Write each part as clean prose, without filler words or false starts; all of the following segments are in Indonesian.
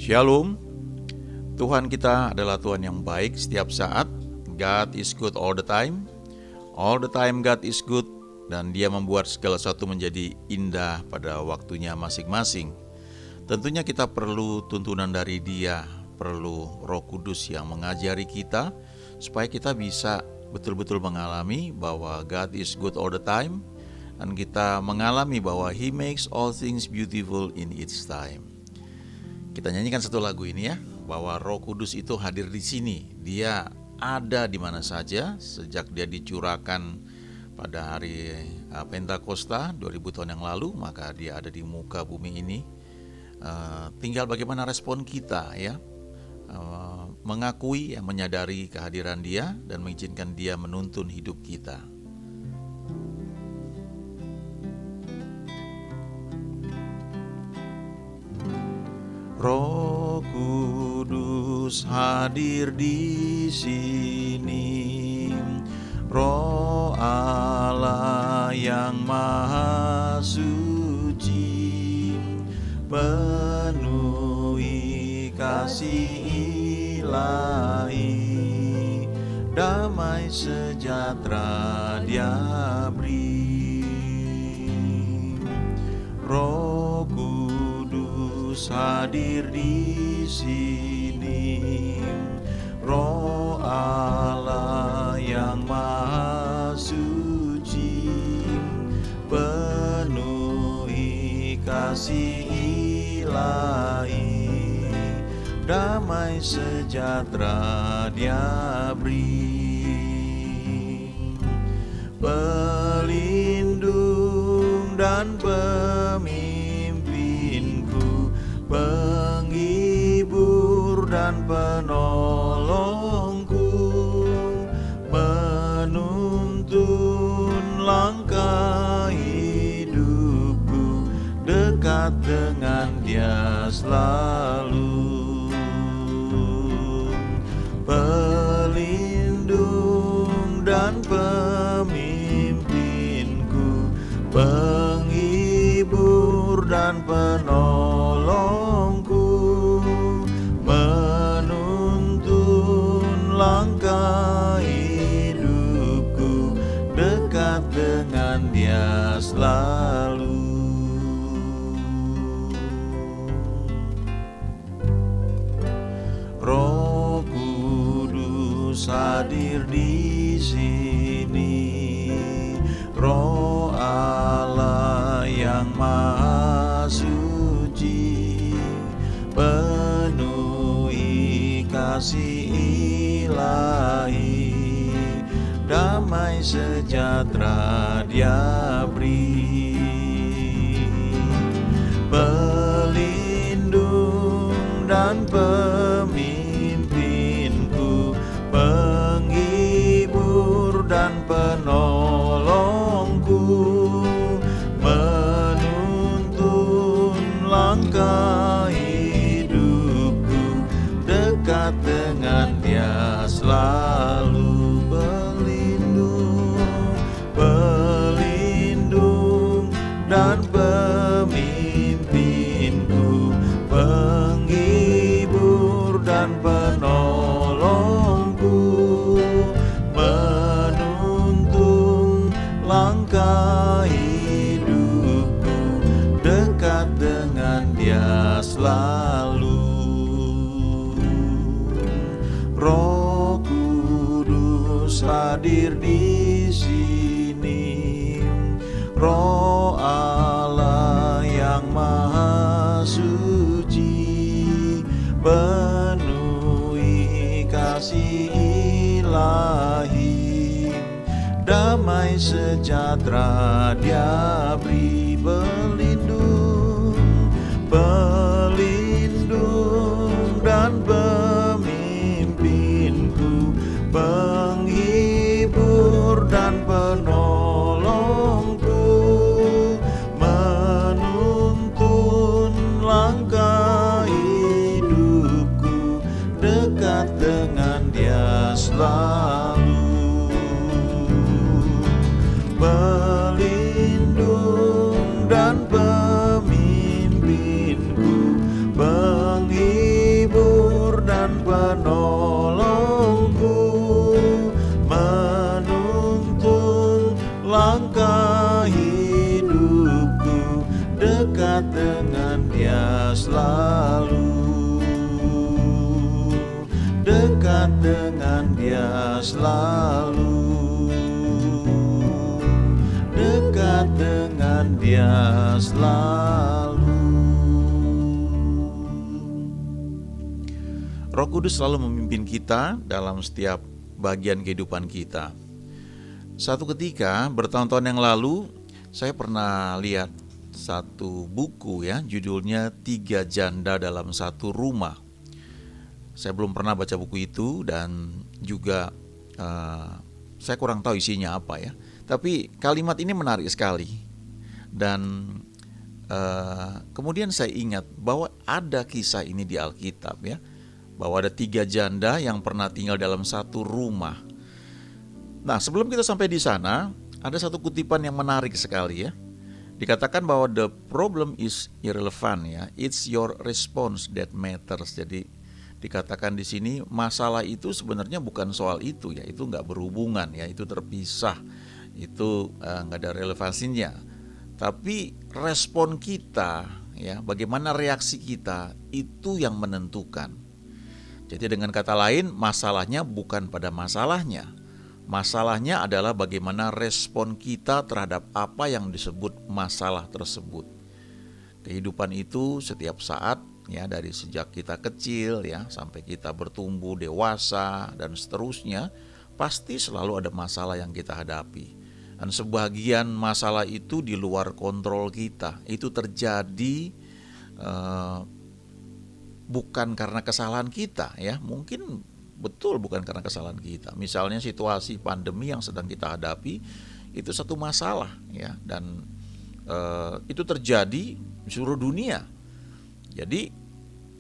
Shalom. Tuhan kita adalah Tuhan yang baik setiap saat. God is good all the time. All the time God is good. Dan Dia membuat segala sesuatu menjadi indah pada waktunya masing-masing. Tentunya kita perlu tuntunan dari Dia, perlu Roh Kudus yang mengajari kita, supaya kita bisa betul-betul mengalami bahwa God is good all the time. Dan kita mengalami bahwa He makes all things beautiful in its time. Kita nyanyikan satu lagu ini ya, bahwa Roh Kudus itu hadir di sini. Dia ada di mana saja sejak Dia dicurahkan pada hari Pentakosta 2000 tahun yang lalu, maka Dia ada di muka bumi ini. Tinggal bagaimana respon kita ya, mengakui, menyadari kehadiran Dia dan mengizinkan Dia menuntun hidup kita. Roh Kudus hadir di sini, Roh Allah yang Maha Suci, penuhi kasih ilahi, damai sejahtera Dia beri. Roh hadir di sini, Roh Allah yang Maha Suci, penuhi kasih ilahi, damai sejahtera Dia beri. Pelindung dan penghibur dan penolongku, menuntun langkah hidupku, dekat dengan Dia selalu. Pelindung dan pemimpinku, penghibur dan penolongku, menuntun langkah hidupku, dekat dengan Dia selalu. Roh Kudus hadir di sini, Roh Allah yang Maha Suci, penuhi kasih ilahi, damai sejahtera Dia beri. Pelindung dan pemimpinku, penghibur dan penolongku, menuntun langkah hidupku, dekat dengan Dia selalu. Pelindung dan pemimpinku, penghibur dan penolongku, menuntun langkah hidupku, dekat dengan Dia selalu. Roh Kudus hadir di sini, Roh Allah yang Maha Suci, penuhi kasih ilahi, damai sejahtera Dia beri. Pelindung dan pemimpinku, penghibur dan penolongku, menuntun langkah hidupku, dekat dengan Dia selalu. Pelindung dan dekat dengan Dia selalu, dekat dengan Dia selalu, dekat dengan Dia selalu. Roh Kudus selalu memimpin kita dalam setiap bagian kehidupan kita. Satu ketika, bertahun-tahun yang lalu, saya pernah lihat satu buku ya, judulnya 3 Janda dalam Satu Rumah. Saya belum pernah baca buku itu dan juga saya kurang tahu isinya apa ya. Tapi kalimat ini menarik sekali. Dan kemudian saya ingat bahwa ada kisah ini di Alkitab ya, bahwa ada 3 janda yang pernah tinggal dalam satu rumah. Nah, sebelum kita sampai di sana, ada satu kutipan yang menarik sekali ya. Dikatakan bahwa the problem is irrelevant ya, it's your response that matters. Jadi dikatakan di sini masalah itu sebenarnya bukan soal itu ya, itu nggak berhubungan ya, itu terpisah, itu nggak ada relevansinya. Tapi respon kita ya, bagaimana reaksi kita itu yang menentukan. Jadi dengan kata lain, masalahnya bukan pada masalahnya. Masalahnya adalah bagaimana respon kita terhadap apa yang disebut masalah tersebut. Kehidupan itu setiap saat ya, dari sejak kita kecil ya sampai kita bertumbuh dewasa dan seterusnya, pasti selalu ada masalah yang kita hadapi. Dan sebagian masalah itu di luar kontrol kita. Itu terjadi bukan karena kesalahan kita ya, mungkin betul bukan karena kesalahan kita. Misalnya situasi pandemi yang sedang kita hadapi itu satu masalah ya, dan itu terjadi di seluruh dunia. Jadi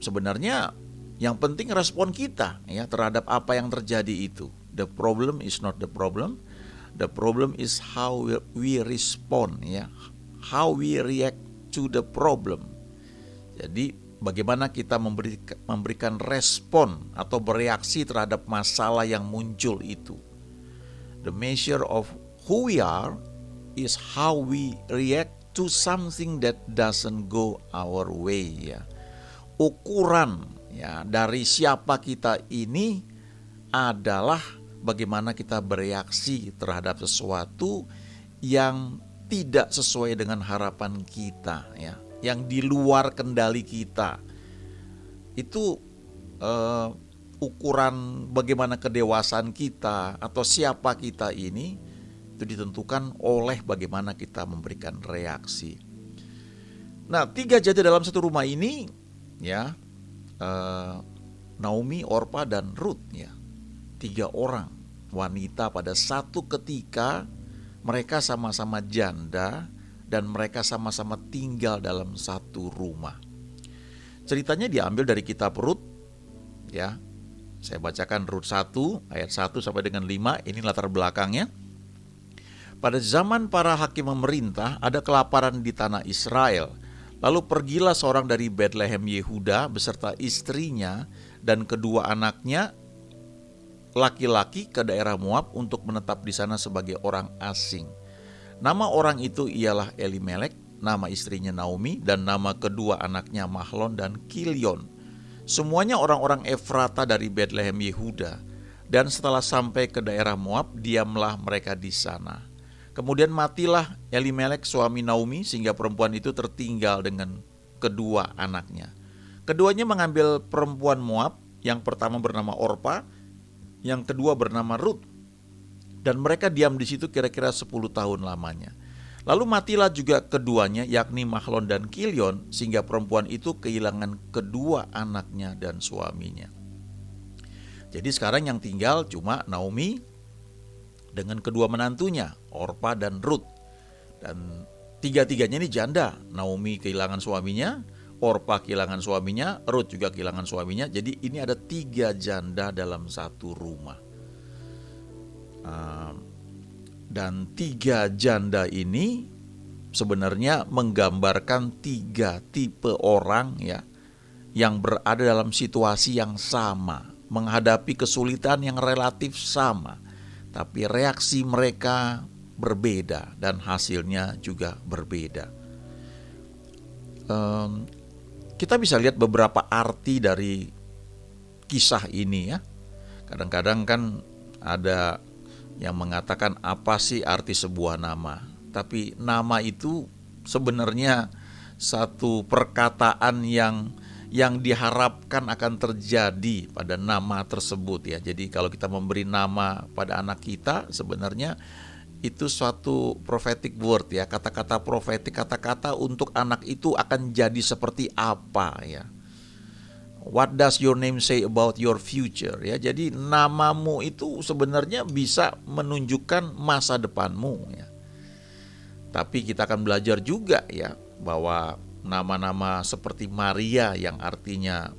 sebenarnya yang penting respon kita ya terhadap apa yang terjadi itu. The problem is not the problem. The problem is how we respond ya, how we react to the problem. Jadi bagaimana kita memberikan respon atau bereaksi terhadap masalah yang muncul itu. The measure of who we are is how we react to something that doesn't go our way ya. Ukuran ya dari siapa kita ini adalah bagaimana kita bereaksi terhadap sesuatu yang tidak sesuai dengan harapan kita ya, yang di luar kendali kita. Itu ukuran bagaimana kedewasaan kita atau siapa kita ini, itu ditentukan oleh bagaimana kita memberikan reaksi. Nah, 3 janda dalam satu rumah ini ya, Naomi, Orpa, dan Ruth ya, 3 orang wanita pada satu ketika mereka sama-sama janda dan mereka sama-sama tinggal dalam satu rumah. Ceritanya diambil dari kitab Rut ya. Saya bacakan Rut 1 ayat 1 sampai dengan 5. Ini latar belakangnya. Pada zaman para hakim memerintah, ada kelaparan di tanah Israel. Lalu pergilah seorang dari Betlehem Yehuda beserta istrinya dan kedua anaknya laki-laki ke daerah Moab untuk menetap di sana sebagai orang asing. Nama orang itu ialah Elimelek, nama istrinya Naomi, dan nama kedua anaknya Mahlon dan Kilion. Semuanya orang-orang Efrata dari Betlehem Yehuda. Dan setelah sampai ke daerah Moab, diamlah mereka di sana. Kemudian matilah Elimelek suami Naomi, sehingga perempuan itu tertinggal dengan kedua anaknya. Keduanya mengambil perempuan Moab, yang pertama bernama Orpa, yang kedua bernama Ruth. Dan mereka diam di situ kira-kira 10 tahun lamanya. Lalu matilah juga keduanya, yakni Mahlon dan Kilion, sehingga perempuan itu kehilangan kedua anaknya dan suaminya. Jadi sekarang yang tinggal cuma Naomi dengan kedua menantunya, Orpa dan Ruth. Dan tiga-tiganya ini janda. Naomi kehilangan suaminya, Orpa kehilangan suaminya, Ruth juga kehilangan suaminya. Jadi ini ada 3 janda dalam satu rumah. Dan 3 janda ini sebenarnya menggambarkan 3 tipe orang ya, yang berada dalam situasi yang sama, menghadapi kesulitan yang relatif sama, tapi reaksi mereka berbeda dan hasilnya juga berbeda. em, kita bisa lihat beberapa arti dari kisah ini ya. Kadang-kadang kan ada yang mengatakan apa sih arti sebuah nama. Tapi nama itu sebenarnya satu perkataan yang diharapkan akan terjadi pada nama tersebut ya. Jadi kalau kita memberi nama pada anak kita, sebenarnya itu suatu prophetic word ya, kata-kata profetik, kata-kata untuk anak itu akan jadi seperti apa ya. What does your name say about your future ya. Jadi namamu itu sebenarnya bisa menunjukkan masa depanmu ya. Tapi kita akan belajar juga ya bahwa nama-nama seperti Maria yang artinya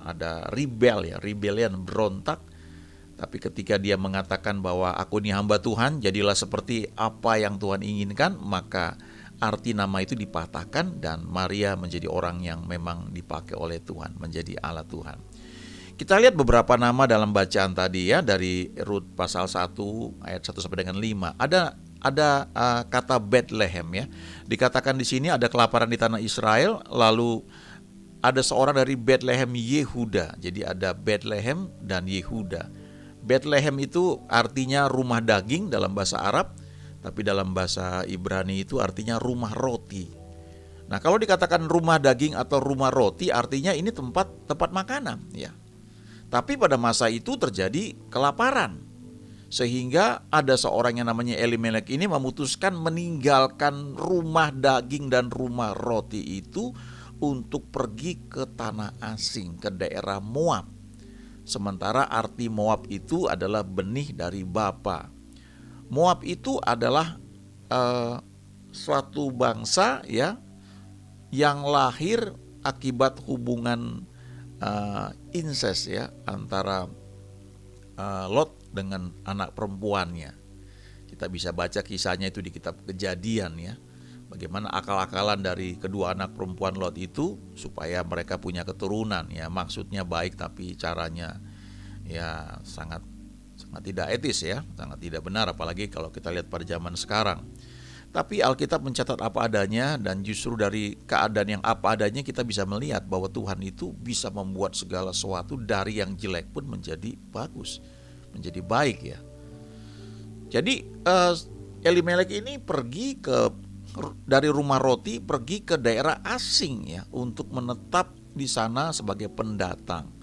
ada rebel ya, rebellion, berontak. Tapi ketika dia mengatakan bahwa aku ini hamba Tuhan, jadilah seperti apa yang Tuhan inginkan, maka arti nama itu dipatahkan dan Maria menjadi orang yang memang dipakai oleh Tuhan, menjadi alat Tuhan. Kita lihat beberapa nama dalam bacaan tadi ya, dari Rut pasal 1 ayat 1 sampai dengan 5. Ada kata Bethlehem ya. Dikatakan di sini ada kelaparan di tanah Israel, lalu ada seorang dari Bethlehem Yehuda. Jadi ada Bethlehem dan Yehuda. Bethlehem itu artinya rumah daging dalam bahasa Arab, tapi dalam bahasa Ibrani itu artinya rumah roti. Nah, kalau dikatakan rumah daging atau rumah roti, artinya ini tempat makanan, ya. Tapi pada masa itu terjadi kelaparan, sehingga ada seorang yang namanya Elimelek ini memutuskan meninggalkan rumah daging dan rumah roti itu untuk pergi ke tanah asing, ke daerah Moab. Sementara arti Moab itu adalah benih dari bapa. Moab itu adalah suatu bangsa ya yang lahir akibat hubungan incest ya antara Lot dengan anak perempuannya. Kita bisa baca kisahnya itu di kitab Kejadian ya. Bagaimana akal-akalan dari kedua anak perempuan Lot itu supaya mereka punya keturunan ya. Maksudnya baik tapi caranya ya sangat tidak etis ya, sangat tidak benar, apalagi kalau kita lihat pada zaman sekarang. Tapi Alkitab mencatat apa adanya, dan justru dari keadaan yang apa adanya kita bisa melihat bahwa Tuhan itu bisa membuat segala sesuatu dari yang jelek pun menjadi bagus, menjadi baik ya. Jadi Elimelek ini pergi dari rumah roti pergi ke daerah asing ya untuk menetap di sana sebagai pendatang.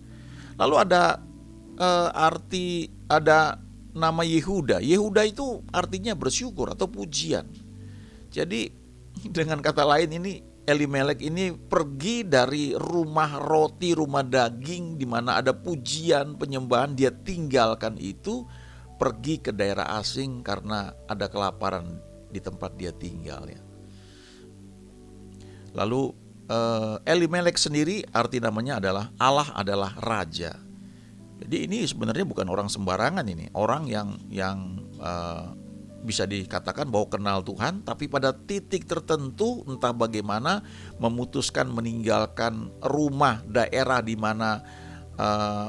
Lalu ada ada nama Yehuda. Yehuda itu artinya bersyukur atau pujian. Jadi dengan kata lain ini Elimelek ini pergi dari rumah roti, rumah daging di mana ada pujian, penyembahan, dia tinggalkan itu, pergi ke daerah asing karena ada kelaparan di tempat dia tinggal ya. Lalu Elimelek sendiri arti namanya adalah Allah adalah raja. Jadi ini sebenarnya bukan orang sembarangan, ini orang yang bisa dikatakan bahwa kenal Tuhan, tapi pada titik tertentu entah bagaimana memutuskan meninggalkan rumah daerah di mana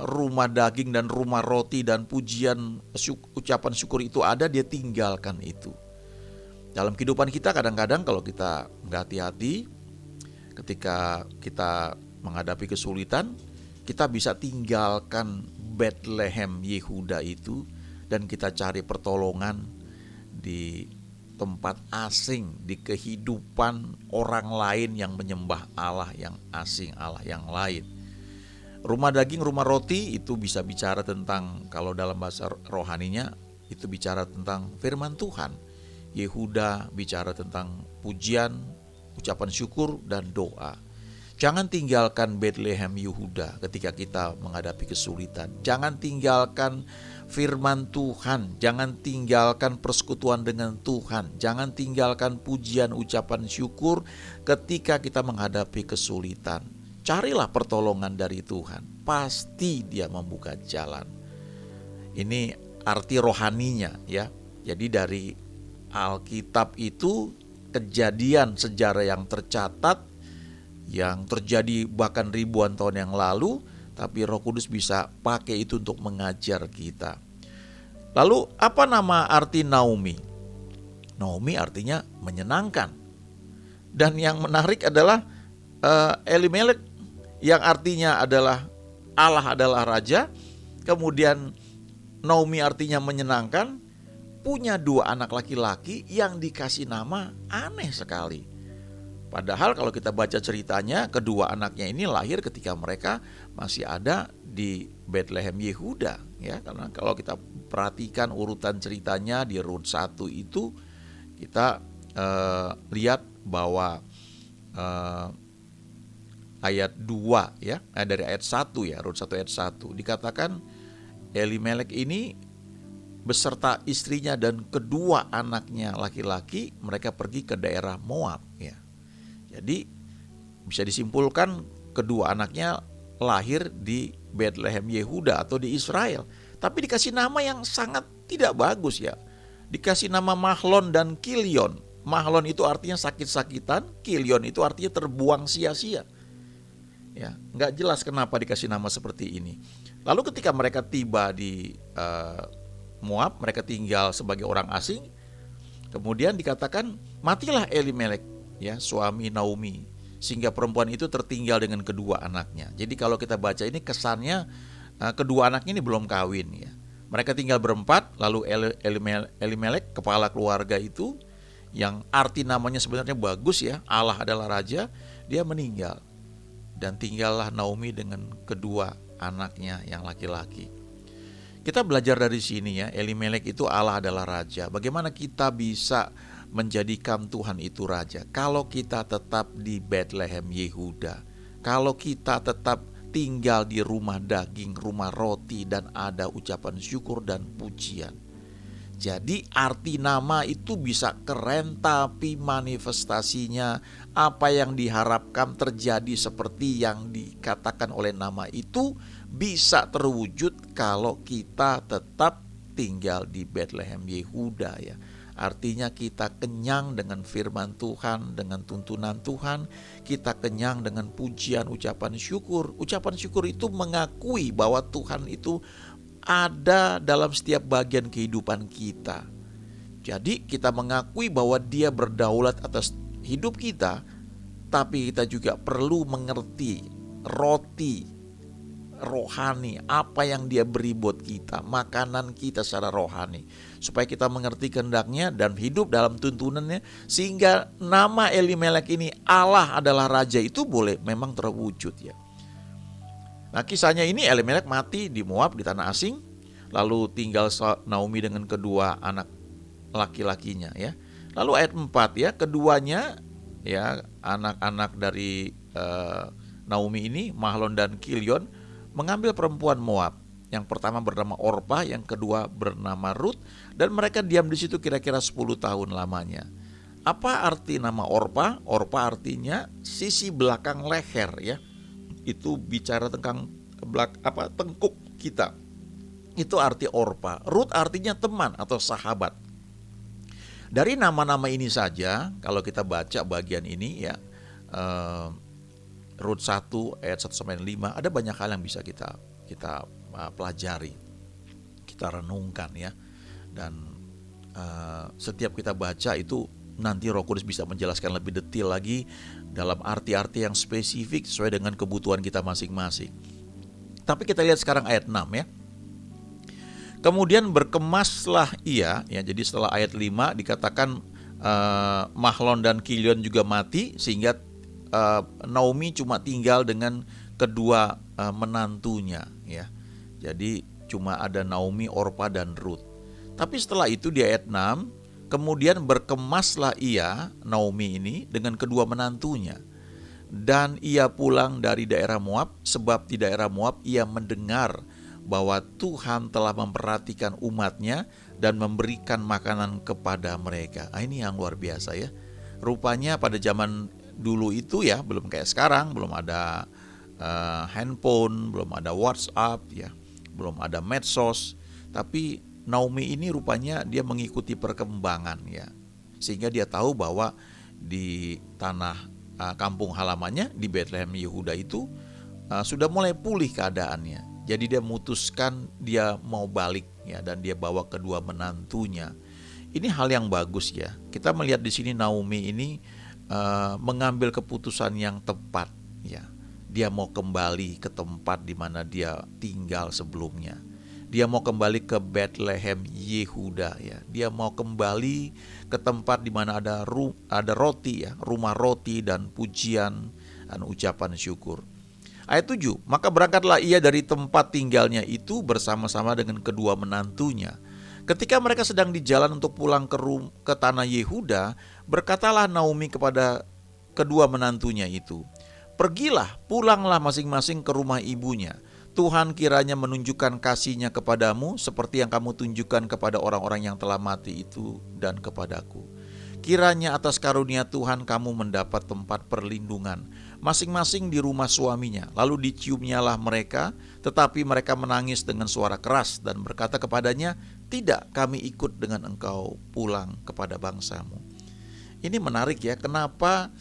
rumah daging dan rumah roti dan pujian ucapan syukur itu ada, dia tinggalkan itu. Dalam kehidupan kita kadang-kadang kalau kita nggak hati-hati, ketika kita menghadapi kesulitan, kita bisa tinggalkan Bethlehem Yehuda itu dan kita cari pertolongan di tempat asing, di kehidupan orang lain yang menyembah Allah yang asing, Allah yang lain. Rumah daging, rumah roti itu bisa bicara tentang, kalau dalam bahasa rohaninya itu bicara tentang firman Tuhan. Yehuda bicara tentang pujian, ucapan syukur, dan doa. Jangan tinggalkan Bethlehem Yehuda ketika kita menghadapi kesulitan. Jangan tinggalkan firman Tuhan. Jangan tinggalkan persekutuan dengan Tuhan. Jangan tinggalkan pujian, ucapan syukur ketika kita menghadapi kesulitan. Carilah pertolongan dari Tuhan. Pasti Dia membuka jalan. Ini arti rohaninya ya. Jadi dari Alkitab itu kejadian sejarah yang tercatat, yang terjadi bahkan ribuan tahun yang lalu, tapi Roh Kudus bisa pakai itu untuk mengajar kita. Lalu apa nama arti Naomi? Naomi artinya menyenangkan. Dan yang menarik adalah Elimelek yang artinya adalah Allah adalah raja, kemudian Naomi artinya menyenangkan, punya dua anak laki-laki yang dikasih nama aneh sekali. Padahal kalau kita baca ceritanya, kedua anaknya ini lahir ketika mereka masih ada di Bethlehem Yehuda, ya. Karena kalau kita perhatikan urutan ceritanya di Rut 1 itu, kita lihat bahwa ayat 2 ya, dari ayat 1 ya, Rut 1 ayat 1 dikatakan Elimelek ini beserta istrinya dan kedua anaknya laki-laki mereka pergi ke daerah Moab ya. Jadi bisa disimpulkan kedua anaknya lahir di Bethlehem Yehuda atau di Israel, tapi dikasih nama yang sangat tidak bagus ya. Dikasih nama Mahlon dan Kilion. Mahlon itu artinya sakit-sakitan, Kilion itu artinya terbuang sia-sia. Ya, nggak jelas kenapa dikasih nama seperti ini. Lalu ketika mereka tiba di Moab, mereka tinggal sebagai orang asing. Kemudian dikatakan matilah Elimelek, ya, suami Naomi, sehingga perempuan itu tertinggal dengan kedua anaknya. Jadi kalau kita baca ini kesannya kedua anaknya ini belum kawin ya. Mereka tinggal berempat, lalu Elimelek, kepala keluarga itu, yang arti namanya sebenarnya bagus ya, Allah adalah raja, dia meninggal. Dan tinggallah Naomi dengan kedua anaknya yang laki-laki. Kita belajar dari sini ya, Elimelek itu Allah adalah raja. Bagaimana kita bisa menjadikan Tuhan itu raja? Kalau kita tetap di Bethlehem Yehuda, kalau kita tetap tinggal di rumah daging, rumah roti, dan ada ucapan syukur dan pujian. Jadi arti nama itu bisa keren, tapi manifestasinya apa yang diharapkan terjadi seperti yang dikatakan oleh nama itu bisa terwujud kalau kita tetap tinggal di Bethlehem Yehuda ya. Artinya kita kenyang dengan firman Tuhan, dengan tuntunan Tuhan, kita kenyang dengan pujian, ucapan syukur. Ucapan syukur itu mengakui bahwa Tuhan itu ada dalam setiap bagian kehidupan kita. Jadi kita mengakui bahwa Dia berdaulat atas hidup kita, tapi kita juga perlu mengerti roti rohani, apa yang Dia beri buat kita, makanan kita secara rohani, supaya kita mengerti kehendaknya dan hidup dalam tuntunannya, sehingga nama Elimelek ini, Allah adalah raja, itu boleh memang terwujud ya. Nah, kisahnya ini Elimelek mati di Moab, di tanah asing, lalu tinggal Naomi dengan kedua anak laki-lakinya ya. Lalu ayat 4 ya, keduanya ya, anak-anak dari Naomi ini, Mahlon dan Kilion, mengambil perempuan Moab. Yang pertama bernama Orpa, yang kedua bernama Rut, dan mereka diam di situ kira-kira 10 tahun lamanya. Apa arti nama Orpa? Orpa artinya sisi belakang leher ya. Itu bicara tentang tengkuk kita. Itu arti Orpa. Rut artinya teman atau sahabat. Dari nama-nama ini saja, kalau kita baca bagian ini ya, Rut 1 ayat 1-5, ada banyak hal yang bisa kita pelajari, kita renungkan ya. Dan setiap kita baca itu nanti Roh Kudus bisa menjelaskan lebih detail lagi dalam arti-arti yang spesifik sesuai dengan kebutuhan kita masing-masing. Tapi kita lihat sekarang ayat 6 ya. Kemudian berkemaslah ia ya, jadi setelah ayat 5 dikatakan Mahlon dan Kilion juga mati, sehingga Naomi cuma tinggal dengan kedua menantunya ya. Jadi cuma ada Naomi, Orpa dan Rut. Tapi setelah itu di ayat 6, kemudian berkemaslah ia, Naomi ini, dengan kedua menantunya. Dan ia pulang dari daerah Moab, sebab di daerah Moab ia mendengar bahwa Tuhan telah memperhatikan umatnya dan memberikan makanan kepada mereka. Ini yang luar biasa ya. Rupanya pada zaman dulu itu ya, belum kayak sekarang, belum ada handphone, belum ada WhatsApp ya, belum ada medsos. Tapi Naomi ini rupanya dia mengikuti perkembangan ya, sehingga dia tahu bahwa di tanah kampung halamannya di Bethlehem Yehuda itu sudah mulai pulih keadaannya. Jadi dia memutuskan dia mau balik ya, dan dia bawa kedua menantunya. Ini hal yang bagus ya. Kita melihat di sini Naomi ini mengambil keputusan yang tepat, ya. Dia mau kembali ke tempat di mana dia tinggal sebelumnya. Dia mau kembali ke Bethlehem Yehuda, ya. Dia mau kembali ke tempat di mana ada roti, ya, rumah roti dan pujian dan ucapan syukur. Ayat 7, maka berangkatlah ia dari tempat tinggalnya itu bersama-sama dengan kedua menantunya. Ketika mereka sedang di jalan untuk pulang ke tanah Yehuda, berkatalah Naomi kepada kedua menantunya itu, pergilah, pulanglah masing-masing ke rumah ibunya. Tuhan kiranya menunjukkan kasih-Nya kepadamu seperti yang kamu tunjukkan kepada orang-orang yang telah mati itu dan kepadaku. Kiranya atas karunia Tuhan kamu mendapat tempat perlindungan masing-masing di rumah suaminya. Lalu diciumnyalah mereka, tetapi mereka menangis dengan suara keras dan berkata kepadanya, tidak, kami ikut dengan engkau pulang kepada bangsamu. Ini menarik ya, kenapa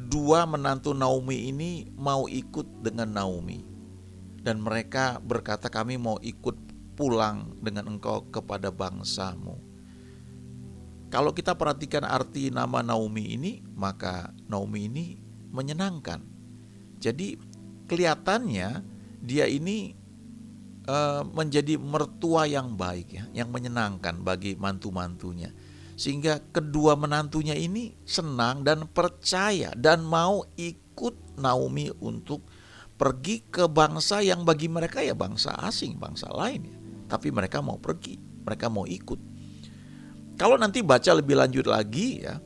dua menantu Naomi ini mau ikut dengan Naomi. Dan mereka berkata, kami mau ikut pulang dengan engkau kepada bangsamu. Kalau kita perhatikan arti nama Naomi ini, maka Naomi ini menyenangkan. Jadi kelihatannya dia ini menjadi mertua yang baik, ya, yang menyenangkan bagi mantu-mantunya. Sehingga kedua menantunya ini senang dan percaya dan mau ikut Naomi untuk pergi ke bangsa yang bagi mereka ya bangsa asing, bangsa lain, ya. Tapi mereka mau pergi, mereka mau ikut. Kalau nanti baca lebih lanjut lagi, ya,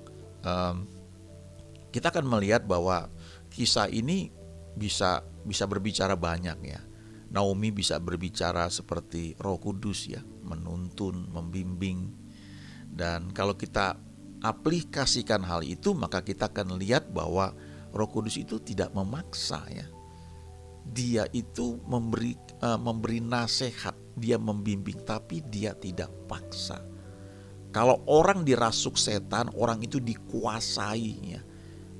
kita akan melihat bahwa kisah ini bisa berbicara banyak, ya. Naomi bisa berbicara seperti Roh Kudus, ya, menuntun, membimbing. Dan kalau kita aplikasikan hal itu, maka kita akan lihat bahwa Roh Kudus itu tidak memaksa, ya. Dia itu memberi nasihat, dia membimbing, tapi dia tidak paksa. Kalau orang dirasuk setan, orang itu dikuasai, ya,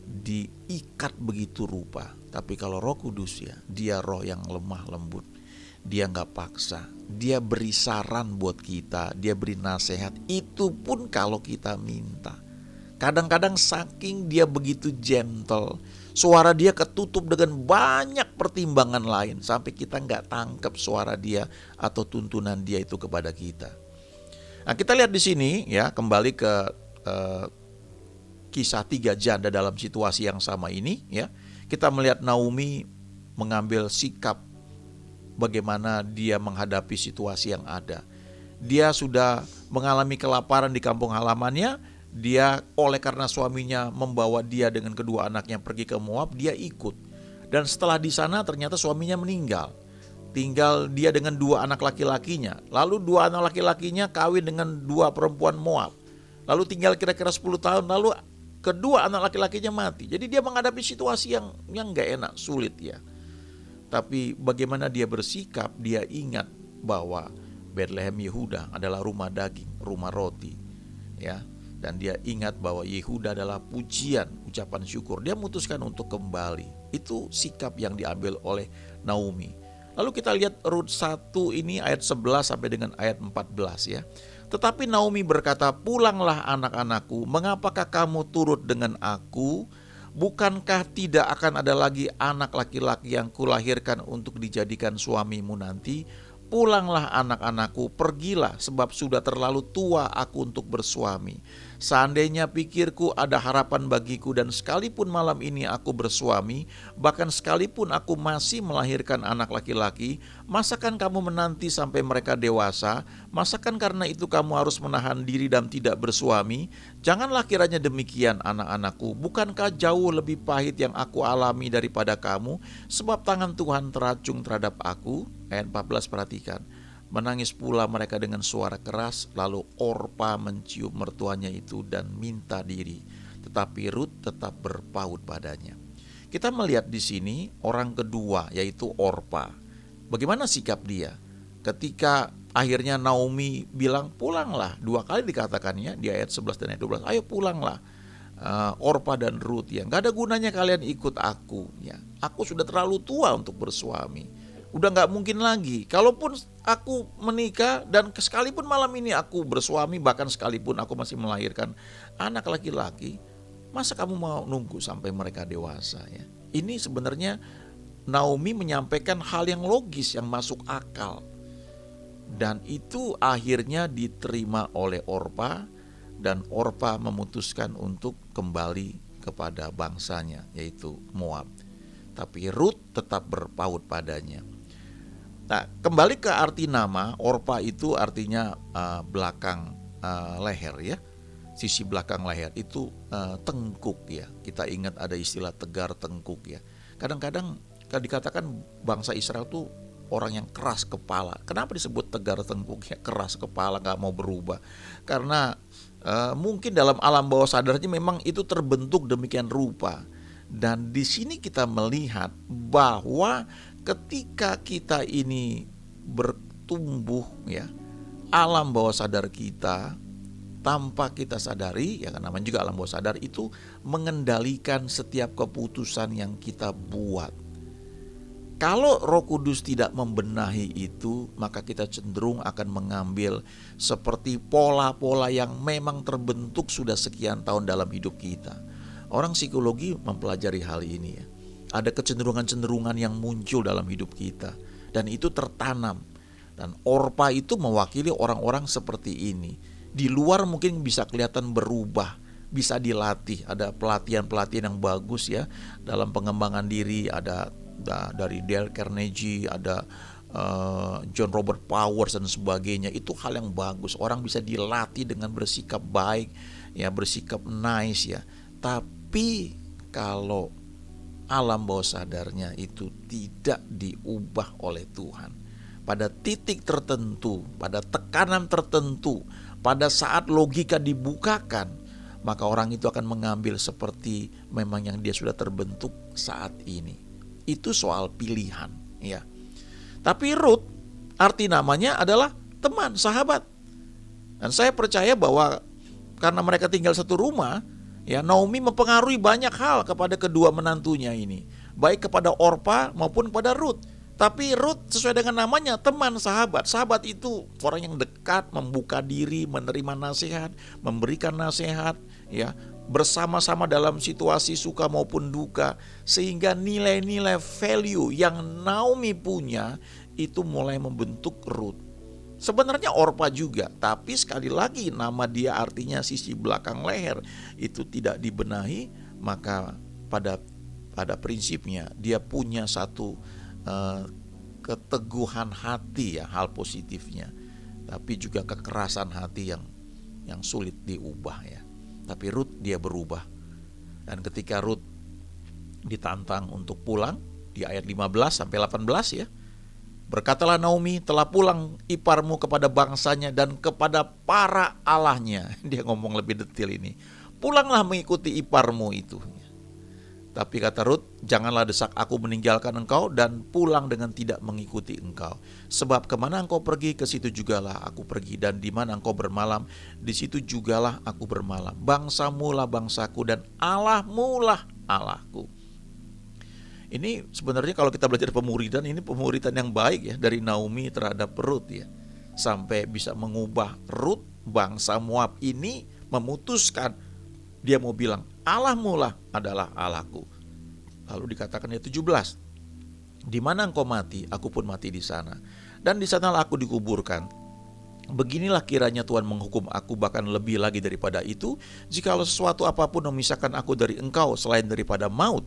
diikat begitu rupa. Tapi kalau Roh Kudus, ya, dia roh yang lemah lembut. Dia gak paksa, dia beri saran buat kita, dia beri nasihat. Itu pun kalau kita minta. Kadang-kadang saking dia begitu gentle, suara dia ketutup dengan banyak pertimbangan lain, sampai kita gak tangkap suara dia atau tuntunan dia itu kepada kita. Nah, kita lihat di sini, ya, kembali ke kisah 3 janda dalam situasi yang sama ini, ya. Kita melihat Naomi mengambil sikap bagaimana dia menghadapi situasi yang ada. Dia sudah mengalami kelaparan di kampung halamannya. Dia oleh karena suaminya membawa dia dengan kedua anaknya pergi ke Moab, dia ikut. Dan setelah di sana ternyata suaminya meninggal. Tinggal dia dengan 2 anak laki-lakinya. Lalu 2 anak laki-lakinya kawin dengan 2 perempuan Moab. Lalu tinggal kira-kira 10 tahun, lalu kedua anak laki-lakinya mati. Jadi dia menghadapi situasi yang gak enak, sulit, ya. Tapi bagaimana dia bersikap, dia ingat bahwa Bethlehem Yehuda adalah rumah daging, rumah roti, ya. Dan dia ingat bahwa Yehuda adalah pujian, ucapan syukur. Dia memutuskan untuk kembali. Itu sikap yang diambil oleh Naomi. Lalu kita lihat Rut 1 ini ayat 11 sampai dengan ayat 14, ya. Tetapi Naomi berkata, pulanglah anak-anakku, mengapakah kamu turut dengan aku? Bukankah tidak akan ada lagi anak laki-laki yang kulahirkan untuk dijadikan suamimu nanti? Pulanglah anak-anakku, pergilah, sebab sudah terlalu tua aku untuk bersuami. Seandainya pikirku ada harapan bagiku, dan sekalipun malam ini aku bersuami, bahkan sekalipun aku masih melahirkan anak laki-laki, masakan kamu menanti sampai mereka dewasa? Masakan karena itu kamu harus menahan diri dan tidak bersuami? Janganlah kiranya demikian, anak-anakku. Bukankah jauh lebih pahit yang aku alami daripada kamu? Sebab tangan Tuhan teracung terhadap aku. Ayat 14, perhatikan. Menangis pula mereka dengan suara keras, lalu Orpa mencium mertuanya itu dan minta diri. Tetapi Rut tetap berpaut padanya. Kita melihat di sini orang kedua, yaitu Orpa. Bagaimana sikap dia? Ketika akhirnya Naomi bilang pulanglah, 2 kali dikatakannya di ayat 11 dan ayat 12. Ayo pulanglah, Orpa dan Rut, ya. Gak ada gunanya kalian ikut aku, ya. Aku sudah terlalu tua untuk bersuami. Udah gak mungkin lagi. Kalaupun aku menikah dan sekalipun malam ini aku bersuami, bahkan sekalipun aku masih melahirkan anak laki-laki, Masa kamu mau nunggu sampai mereka dewasa ya? Ini sebenarnya Naomi menyampaikan hal yang logis, yang masuk akal. Dan itu akhirnya diterima oleh Orpa, dan Orpa memutuskan untuk kembali kepada bangsanya, yaitu Moab. Tapi Ruth tetap berpaut padanya. Nah, kembali ke arti nama, Orpa itu artinya belakang leher ya. Sisi belakang leher itu tengkuk ya. Kita ingat ada istilah tegar tengkuk ya. Kadang-kadang dikatakan bangsa Israel tuh orang yang keras kepala. Kenapa disebut tegar tengkuk ya? Keras kepala, gak mau berubah. Karena mungkin dalam alam bawah sadarnya memang itu terbentuk demikian rupa. Dan di sini kita melihat bahwa ketika kita ini bertumbuh ya, alam bawah sadar kita tanpa kita sadari, ya kan namanya juga alam bawah sadar, itu mengendalikan setiap keputusan yang kita buat. Kalau Roh Kudus tidak membenahi itu, maka kita cenderung akan mengambil seperti pola-pola yang memang terbentuk sudah sekian tahun dalam hidup kita. Orang psikologi mempelajari hal ini ya. Ada kecenderungan-cenderungan yang muncul dalam hidup kita, dan itu tertanam. Dan Orpa itu mewakili orang-orang seperti ini. Di luar mungkin bisa kelihatan berubah, bisa dilatih. Ada pelatihan-pelatihan yang bagus ya dalam pengembangan diri. Ada dari Dale Carnegie, ada John Robert Powers dan sebagainya. Itu hal yang bagus. Orang bisa dilatih dengan bersikap baik, ya, bersikap nice ya. Tapi kalau alam bawah sadarnya itu tidak diubah oleh Tuhan, pada titik tertentu, pada tekanan tertentu, pada saat logika dibukakan, maka orang itu akan mengambil seperti memang yang dia sudah terbentuk saat ini. Itu soal pilihan ya. Tapi Ruth, arti namanya adalah teman, sahabat. Dan saya percaya bahwa karena mereka tinggal satu rumah ya, Naomi mempengaruhi banyak hal kepada kedua menantunya ini, baik kepada Orpa maupun kepada Ruth. Tapi Ruth sesuai dengan namanya, teman, sahabat. Sahabat itu orang yang dekat, membuka diri, menerima nasihat, memberikan nasihat ya, bersama-sama dalam situasi suka maupun duka, sehingga nilai-nilai value yang Naomi punya itu mulai membentuk Ruth. Sebenarnya Orpa juga, tapi sekali lagi nama dia artinya sisi belakang leher, itu tidak dibenahi, maka pada prinsipnya dia punya satu keteguhan hati ya, hal positifnya, tapi juga kekerasan hati yang sulit diubah ya. Tapi Ruth dia berubah. Dan ketika Ruth ditantang untuk pulang di ayat 15 sampai 18 ya, berkatalah Naomi, telah pulang iparmu kepada bangsanya dan kepada para allahnya. Dia ngomong lebih detail ini. Pulanglah mengikuti iparmu itu. Tapi kata Ruth, janganlah desak aku meninggalkan engkau dan pulang dengan tidak mengikuti engkau. Sebab kemana engkau pergi, ke situ jugalah aku pergi. Dan di mana engkau bermalam, di situ jugalah aku bermalam. Bangsamu lah bangsaku dan Allahmu lah Allahku. Ini sebenarnya kalau kita belajar pemuridan, ini pemuridan yang baik ya dari Naomi terhadap Ruth ya. Sampai bisa mengubah Ruth, bangsa Moab ini memutuskan, dia mau bilang Allahmu lah adalah Allahku. Lalu dikatakan ayat 17, di mana engkau mati, aku pun mati di sana, dan di sanalah aku dikuburkan. Beginilah kiranya Tuhan menghukum aku, bahkan lebih lagi daripada itu, jikalau sesuatu apapun memisahkan aku dari engkau selain daripada maut.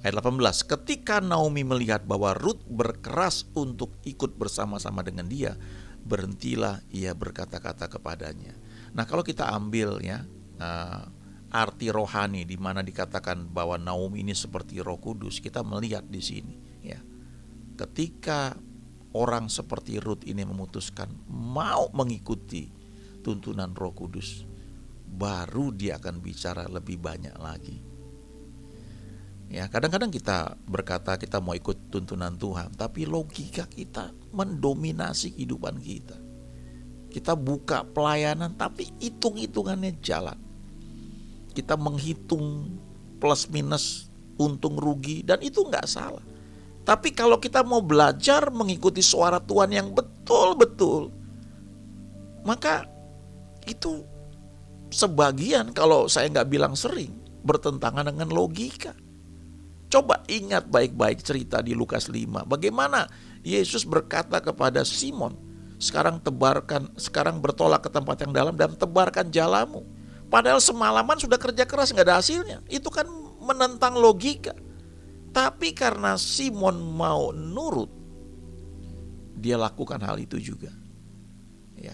Ayat 18, ketika Naomi melihat bahwa Ruth berkeras untuk ikut bersama-sama dengan dia, berhentilah ia berkata-kata kepadanya. Nah, kalau kita ambil ya arti rohani di mana dikatakan bahwa Naomi ini seperti Roh Kudus, kita melihat di sini ya. Ketika orang seperti Ruth ini memutuskan mau mengikuti tuntunan Roh Kudus, baru dia akan bicara lebih banyak lagi. Ya, kadang-kadang kita berkata kita mau ikut tuntunan Tuhan, tapi logika kita mendominasi kehidupan kita. Kita buka pelayanan, tapi hitung-hitungannya jalan. Kita menghitung plus minus, untung rugi, dan itu nggak salah. Tapi kalau kita mau belajar mengikuti suara Tuhan yang betul-betul, maka itu sebagian, kalau saya nggak bilang sering, bertentangan dengan logika. Coba ingat baik-baik cerita di Lukas 5. Bagaimana Yesus berkata kepada Simon, sekarang bertolak ke tempat yang dalam dan tebarkan jalamu. Padahal semalaman sudah kerja keras, nggak ada hasilnya. Itu kan menentang logika. Tapi karena Simon mau nurut, dia lakukan hal itu juga. Ya.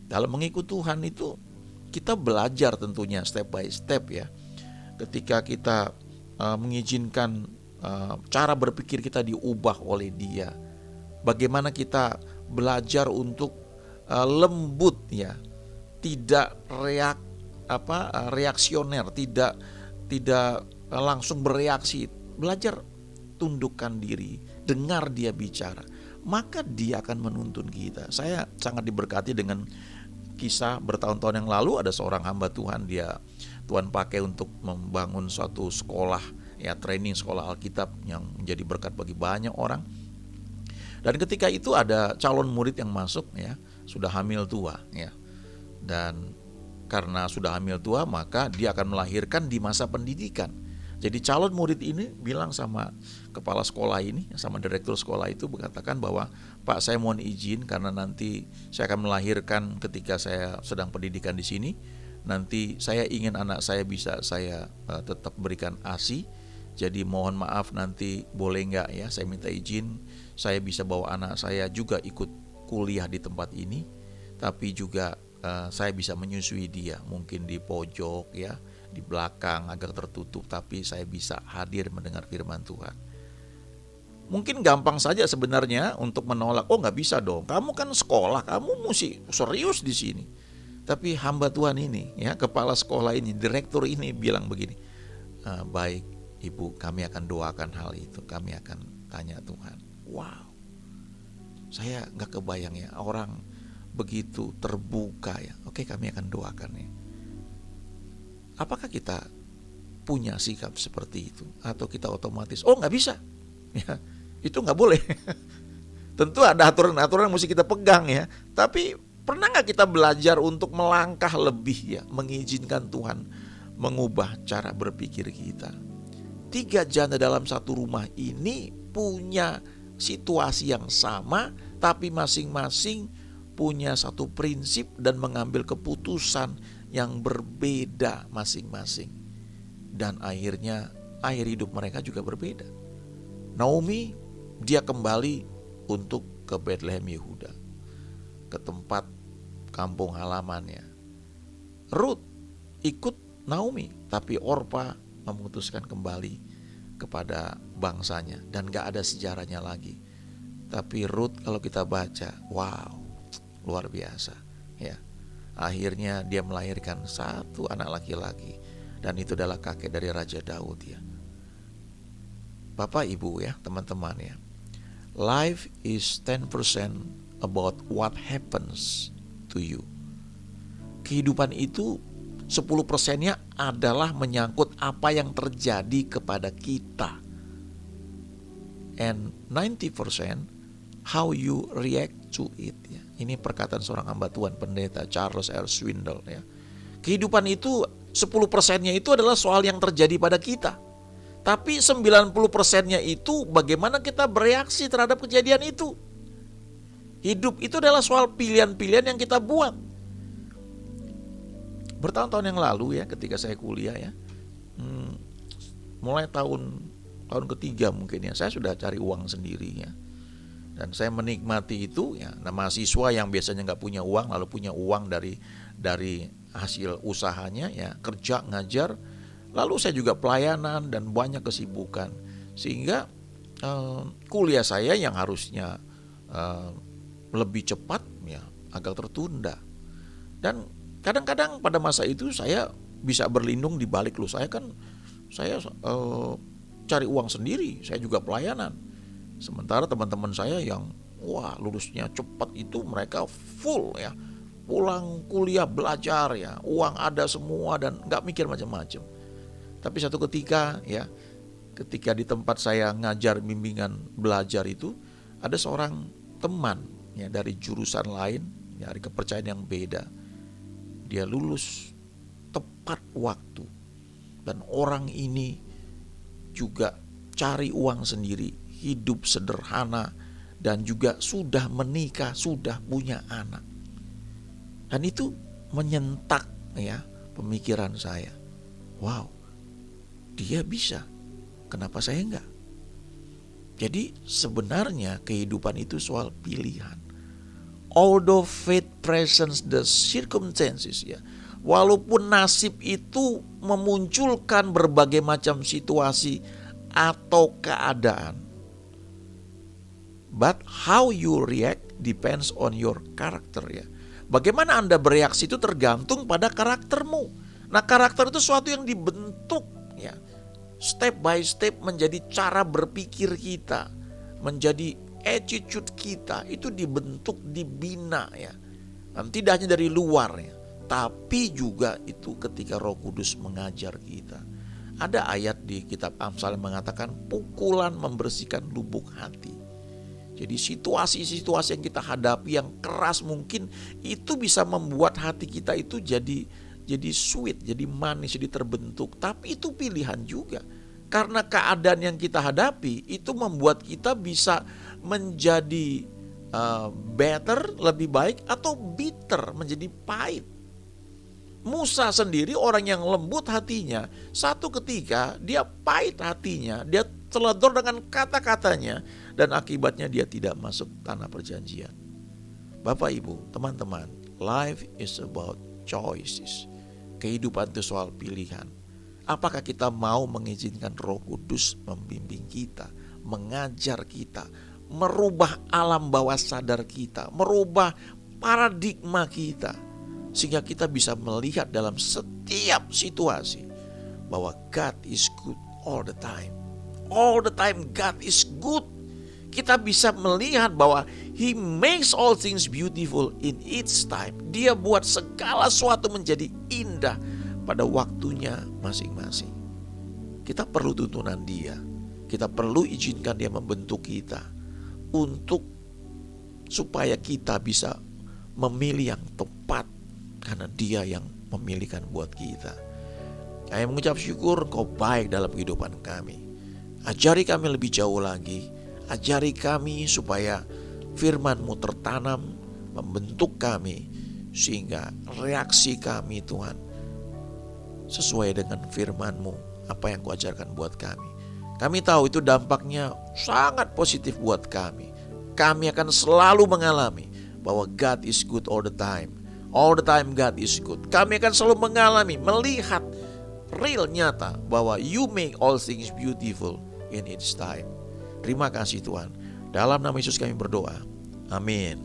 Dalam mengikut Tuhan itu kita belajar tentunya step by step ya. Ketika kita mengizinkan cara berpikir kita diubah oleh Dia. Bagaimana kita belajar untuk lembut ya, tidak reaksioner, tidak langsung bereaksi. Belajar tundukkan diri, dengar Dia bicara, maka Dia akan menuntun kita. Saya sangat diberkati dengan kisah bertahun-tahun yang lalu, ada seorang hamba Tuhan, Tuhan pakai untuk membangun suatu sekolah ya, training sekolah Alkitab yang menjadi berkat bagi banyak orang. Dan ketika itu ada calon murid yang masuk ya, sudah hamil tua ya. Dan karena sudah hamil tua, maka dia akan melahirkan di masa pendidikan. Jadi calon murid ini bilang sama kepala sekolah ini, sama direktur sekolah itu, mengatakan bahwa Pak, saya mohon izin karena nanti saya akan melahirkan ketika saya sedang pendidikan di sini. Nanti saya ingin anak saya bisa saya tetap berikan ASI. Jadi mohon maaf, nanti boleh nggak ya, saya minta izin, saya bisa bawa anak saya juga ikut kuliah di tempat ini. Tapi juga saya bisa menyusui dia, mungkin di pojok ya, di belakang agak tertutup, tapi saya bisa hadir mendengar firman Tuhan. Mungkin gampang saja sebenarnya untuk menolak, oh nggak bisa dong, kamu kan sekolah, kamu mesti serius di sini. Tapi hamba Tuhan ini ya, kepala sekolah ini, direktur ini bilang begini, baik Ibu, kami akan doakan hal itu, kami akan tanya Tuhan. Wow, saya nggak kebayang ya, orang begitu terbuka ya. Oke, kami akan doakan ya. Apakah kita punya sikap seperti itu, atau kita otomatis oh nggak bisa ya, itu nggak boleh. Tentu ada aturan-aturan yang mesti kita pegang ya, tapi pernah nggak kita belajar untuk melangkah lebih ya, mengizinkan Tuhan mengubah cara berpikir kita? 3 janda dalam satu rumah ini punya situasi yang sama, tapi masing-masing punya satu prinsip dan mengambil keputusan yang berbeda masing-masing. Dan akhirnya akhir hidup mereka juga berbeda. Naomi, dia kembali untuk ke Bethlehem Yehuda, ke tempat kampung halamannya. Ruth ikut Naomi, tapi Orpa memutuskan kembali kepada bangsanya dan gak ada sejarahnya lagi. Tapi Ruth kalau kita baca, wow, luar biasa ya. Akhirnya dia melahirkan satu anak laki-laki, dan itu adalah kakek dari Raja Daud ya. Bapak Ibu ya, teman-teman ya, life is 10% about what happens to you. Kehidupan itu 10%-nya adalah menyangkut apa yang terjadi kepada kita. And 90% how you react to it ya. Ini perkataan seorang hamba Tuhan, pendeta Charles R. Swindoll ya. Kehidupan itu 10%-nya itu adalah soal yang terjadi pada kita. Tapi 90%-nya itu bagaimana kita bereaksi terhadap kejadian itu. Hidup itu adalah soal pilihan-pilihan yang kita buat. Bertahun-tahun yang lalu ya, ketika saya kuliah ya, mulai tahun ketiga mungkin ya, saya sudah cari uang sendiri ya. Dan saya menikmati itu ya. Nah, mahasiswa yang biasanya nggak punya uang lalu punya uang dari hasil usahanya ya, kerja ngajar. Lalu saya juga pelayanan dan banyak kesibukan, sehingga kuliah saya yang harusnya lebih cepat ya agak tertunda. Dan kadang-kadang pada masa itu saya bisa berlindung di balik saya cari uang sendiri, saya juga pelayanan. Sementara teman-teman saya yang lulusnya cepat itu mereka full ya, pulang kuliah belajar ya, uang ada semua dan nggak mikir macam-macam. Tapi satu ketika ya, ketika di tempat saya ngajar bimbingan belajar itu, ada seorang teman ya dari jurusan lain, ya, dari kepercayaan yang beda. Dia lulus tepat waktu. dan orang ini juga cari uang sendiri, hidup sederhana, dan juga sudah menikah, sudah punya anak. Dan itu menyentak ya pemikiran saya. Wow, dia bisa, kenapa saya enggak? Jadi sebenarnya kehidupan itu soal pilihan. Although fate presents the circumstances, ya, walaupun nasib itu memunculkan berbagai macam situasi atau keadaan, but how you react depends on your character, ya. Bagaimana Anda bereaksi itu tergantung pada karaktermu. Nah, karakter itu sesuatu yang dibentuk, ya, step by step menjadi cara berpikir kita, menjadi attitude kita, itu dibentuk, dibina, ya. Dan tidak hanya dari luar, ya, tapi juga itu ketika Roh Kudus mengajar kita. Ada ayat di kitab Amsal yang mengatakan pukulan membersihkan lubuk hati. Jadi situasi-situasi yang kita hadapi yang keras mungkin itu bisa membuat hati kita itu jadi sweet, jadi manis, jadi terbentuk. Tapi itu pilihan juga. Karena keadaan yang kita hadapi itu membuat kita bisa menjadi better, lebih baik, atau bitter, menjadi pahit. Musa sendiri orang yang lembut hatinya, satu ketika dia pahit hatinya, dia teledor dengan kata-katanya, dan akibatnya dia tidak masuk tanah perjanjian. Bapak, Ibu, teman-teman, life is about choices. Kehidupan itu soal pilihan. Apakah kita mau mengizinkan Roh Kudus membimbing kita, mengajar kita, merubah alam bawah sadar kita, merubah paradigma kita, sehingga kita bisa melihat dalam setiap situasi bahwa God is good all the time. All the time God is good. Kita bisa melihat bahwa He makes all things beautiful in its time. Dia buat segala sesuatu menjadi indah pada waktunya masing-masing. Kita perlu tuntunan Dia. Kita perlu izinkan Dia membentuk kita untuk supaya kita bisa memilih yang tepat, karena Dia yang memilihkan buat kita. Saya mengucap syukur Engkau baik dalam kehidupan kami. Ajari kami lebih jauh lagi. Ajari kami supaya firman-Mu tertanam, membentuk kami, sehingga reaksi kami Tuhan sesuai dengan firman-Mu, apa yang Kau ajarkan buat kami. Kami tahu itu dampaknya sangat positif buat kami. Kami akan selalu mengalami bahwa God is good all the time. All the time God is good. Kami akan selalu mengalami, melihat real, nyata, bahwa You make all things beautiful in its time. Terima kasih Tuhan. Dalam nama Yesus kami berdoa. Amin.